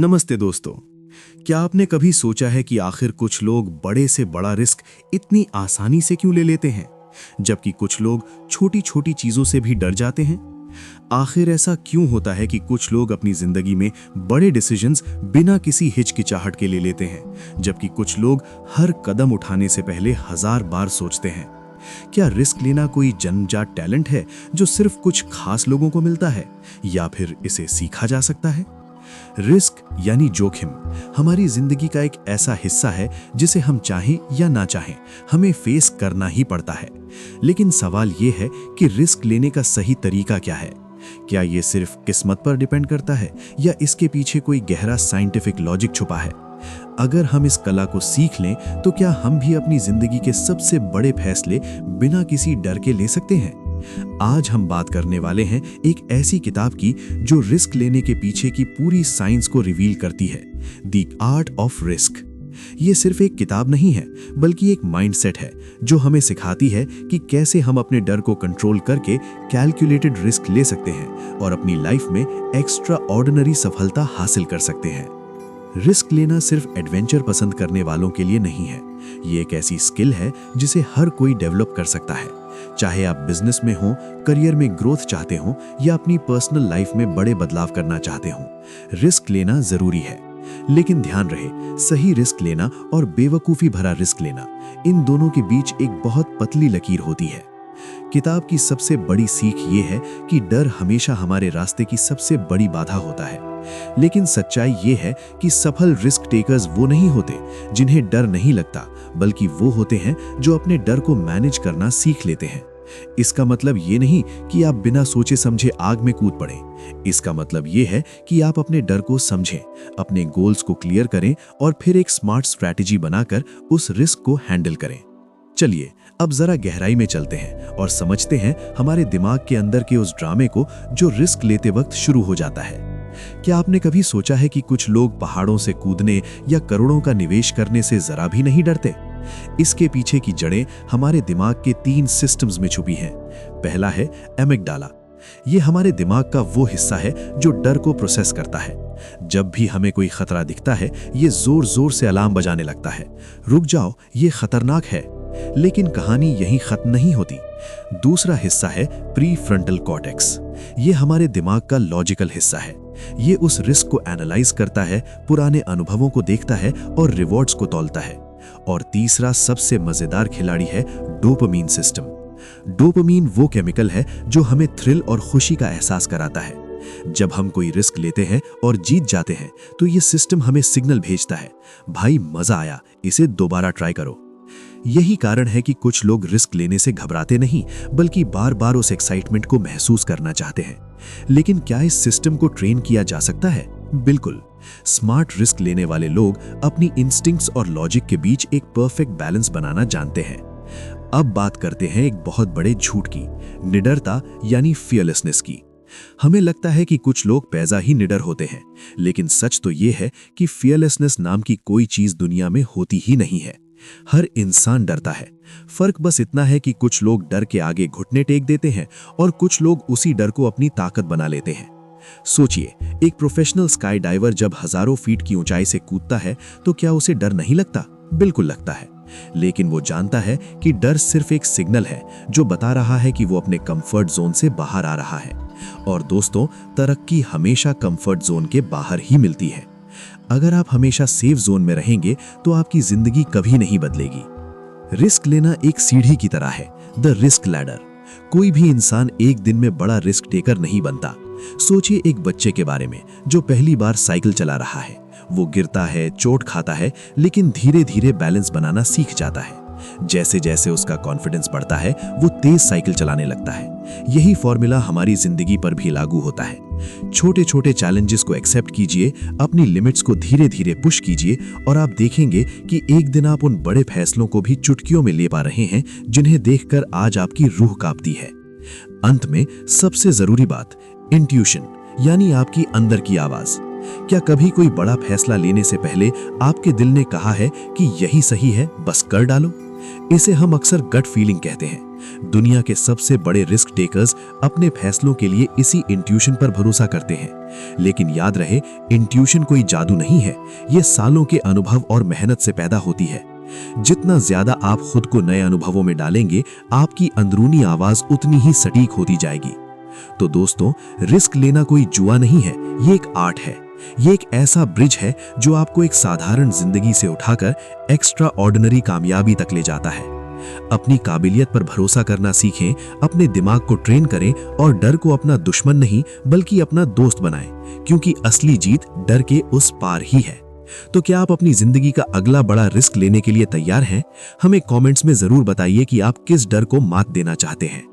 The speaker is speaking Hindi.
नमस्ते दोस्तों। क्या आपने कभी सोचा है कि आखिर कुछ लोग बड़े से बड़ा रिस्क इतनी आसानी से क्यों ले लेते हैं, जबकि कुछ लोग छोटी छोटी चीजों से भी डर जाते हैं? आखिर ऐसा क्यों होता है कि कुछ लोग अपनी जिंदगी में बड़े डिसीजंस बिना किसी हिचकिचाहट के ले लेते हैं, जबकि कुछ लोग हर कदम उठाने से पहले 1000 बार सोचते हैं? क्या रिस्क लेना कोई जन्मजात टैलेंट है जो सिर्फ कुछ खास लोगों को मिलता है, या फिर इसे सीखा जा सकता है? रिस्क यानी जोखिम हमारी जिंदगी का एक ऐसा हिस्सा है जिसे हम चाहें या ना चाहें हमें फेस करना ही पड़ता है। लेकिन सवाल यह है कि रिस्क लेने का सही तरीका क्या है? क्या ये सिर्फ किस्मत पर डिपेंड करता है, या इसके पीछे कोई गहरा साइंटिफिक लॉजिक छुपा है? अगर हम इस कला को सीख लें तो क्या हम भी अपनी जिंदगी के सबसे बड़े फैसले बिना किसी डर के ले सकते हैं? आज हम बात करने वाले हैं एक ऐसी किताब की जो रिस्क लेने के पीछे की पूरी साइंस को रिवील करती है, द आर्ट ऑफ रिस्क। ये सिर्फ एक किताब नहीं है, बल्कि एक माइंडसेट है जो हमें सिखाती है कि कैसे हम अपने डर को कंट्रोल करके कैलकुलेटेड रिस्क ले सकते हैं और अपनी लाइफ में एक्स्ट्रा ऑर्डिनरी सफलता हासिल कर सकते हैं। रिस्क लेना सिर्फ एडवेंचर पसंद करने वालों के लिए नहीं है। ये एक ऐसी स्किल है जिसे हर कोई डेवलप कर सकता है, चाहे आप बिजनेस में हो, करियर में ग्रोथ चाहते हो, या अपनी पर्सनल लाइफ में बड़े बदलाव करना चाहते हो। रिस्क लेना जरूरी है, लेकिन ध्यान रहे, सही रिस्क लेना और बेवकूफी भरा रिस्क लेना, इन दोनों के बीच एक बहुत पतली लकीर होती है। किताब की सबसे बड़ी सीख ये है कि डर हमेशा हमारे रास्ते की सबसे बड़ी बाधा होता है। लेकिन सच्चाई ये है कि सफल रिस्क टेकर्स वो नहीं होते जिन्हें डर नहीं लगता, बल्कि वो होते हैं जो अपने डर को मैनेज करना सीख लेते हैं। इसका मतलब ये नहीं कि आप बिना सोचे समझे आग में कूद पड़े। इसका मतलब ये है कि आप अपने डर को समझें, अपने गोल्स को क्लियर करें और फिर एक स्मार्ट स्ट्रैटेजी बनाकर उस रिस्क को हैंडल करें। चलिए अब जरा गहराई में चलते हैं और समझते हैं हमारे दिमाग के अंदर के उस ड्रामे को जो रिस्क लेते वक्त शुरू हो जाता है। क्या आपने कभी सोचा है कि कुछ लोग पहाड़ों से कूदने या करोड़ों का निवेश करने से जरा भी नहीं डरते? इसके पीछे की जड़ें हमारे दिमाग के 3 सिस्टम्स में छुपी हैं। पहला है एमिगडाला। ये हमारे दिमाग का वो हिस्सा है जो डर को प्रोसेस करता है। जब भी हमें कोई खतरा दिखता है, ये जोर जोर से अलार्म बजाने लगता है, रुक जाओ, ये खतरनाक है। लेकिन कहानी यहीं खत्म नहीं होती। दूसरा हिस्सा है प्री फ्रंटल कॉर्टेक्स। ये हमारे दिमाग का लॉजिकल हिस्सा है। ये उस रिस्क को एनालाइज करता है, पुराने अनुभवों को देखता है और रिवॉर्ड्स को तौलता है। और तीसरा सबसे मजेदार खिलाड़ी है डोपामीन सिस्टम। डोपामीन वो केमिकल है जो हमें थ्रिल और खुशी का एहसास कराता है। जब हम कोई रिस्क लेते हैं और जीत जाते हैं तो ये सिस्टम हमें सिग्नल भेजता है, भाई मजा आया, इसे दोबारा ट्राई करो। यही कारण है कि कुछ लोग रिस्क लेने से घबराते नहीं, बल्कि बार बार उस एक्साइटमेंट को महसूस करना चाहते हैं। लेकिन क्या इस सिस्टम को ट्रेन किया जा सकता है? बिल्कुल। स्मार्ट रिस्क लेने वाले लोग अपनी इंस्टिंक्ट्स और लॉजिक के बीच एक परफेक्ट बैलेंस बनाना जानते हैं। अब बात करते हैं एक बहुत बड़े झूठ की, निडरता यानी फियरलेसनेस की। हमें लगता है कि कुछ लोग पैदा ही निडर होते हैं, लेकिन सच तो ये है कि फियरलेसनेस नाम की कोई चीज दुनिया में होती ही नहीं है। हर इंसान डरता है। फर्क बस इतना है कि कुछ लोग डर के आगे घुटने टेक देते हैं और कुछ लोग उसी डर को अपनी ताकत बना लेते हैं। सोचिए, एक प्रोफेशनल स्काई डाइवर जब हजारों फीट की ऊंचाई से कूदता है तो क्या उसे डर नहीं लगता? बिल्कुल लगता है। लेकिन वो जानता है कि डर सिर्फ एक सिग्नल है जो बता रहा है कि वो अपने कंफर्ट जोन से बाहर आ रहा है। और दोस्तों, तरक्की हमेशा कंफर्ट जोन के बाहर ही मिलती है। अगर आप हमेशा सेफ जोन में रहेंगे तो आपकी जिंदगी कभी नहीं बदलेगी। रिस्क लेना एक सीढ़ी की तरह है, द रिस्क लैडर। कोई भी इंसान एक दिन में बड़ा रिस्क टेकर नहीं बनता। सोचिए एक बच्चे के बारे में जो पहली बार साइकिल चला रहा है। वो गिरता है, चोट खाता है, लेकिन धीरे धीरे बैलेंस बनाना सीख जाता है। जैसे जैसे उसका कॉन्फिडेंस बढ़ता है, वो तेज साइकिल चलाने लगता है। यही फॉर्मूला हमारी जिंदगी पर भी लागू होता है। छोटे छोटे चैलेंजेस को एक्सेप्ट कीजिए, अपनी लिमिट्स को धीरे धीरे पुश कीजिए, और आप देखेंगे कि एक दिन आप उन बड़े फैसलों को भी चुटकियों में ले पा रहे हैं जिन्हें देखकर आज आपकी रूह कांपती है। अंत में सबसे जरूरी बात, इंट्यूशन यानी आपकी अंदर की आवाज। क्या कभी कोई बड़ा फैसला लेने से पहले आपके दिल ने कहा है कि यही सही है, बस कर डालो? इसे हम अक्सर गट फीलिंग कहते हैं। दुनिया के सबसे बड़े रिस्क टेकर्स अपने फैसलों के लिए इसी इंट्यूशन पर भरोसा करते हैं। लेकिन याद रहे, इंट्यूशन कोई जादू नहीं है, ये सालों के अनुभव और मेहनत से पैदा होती है। जितना ज्यादा आप खुद को नए अनुभवों में डालेंगे, आपकी अंदरूनी आवाज उतनी ही सटीक होती जाएगी। तो दोस्तों, रिस्क लेना कोई जुआ नहीं है, ये एक आर्ट है। ये एक ऐसा ब्रिज है जो आपको एक साधारण जिंदगी से उठाकर एक्स्ट्रा ऑर्डिनरी कामयाबी तक ले जाता है। अपनी काबिलियत पर भरोसा करना सीखें, अपने दिमाग को ट्रेन करें और डर को अपना दुश्मन नहीं बल्कि अपना दोस्त बनाएं, क्योंकि असली जीत डर के उस पार ही है। तो क्या आप अपनी जिंदगी का अगला बड़ा रिस्क लेने के लिए तैयार हैं? हमें कमेंट्स में जरूर बताइए कि आप किस डर को मात देना चाहते हैं।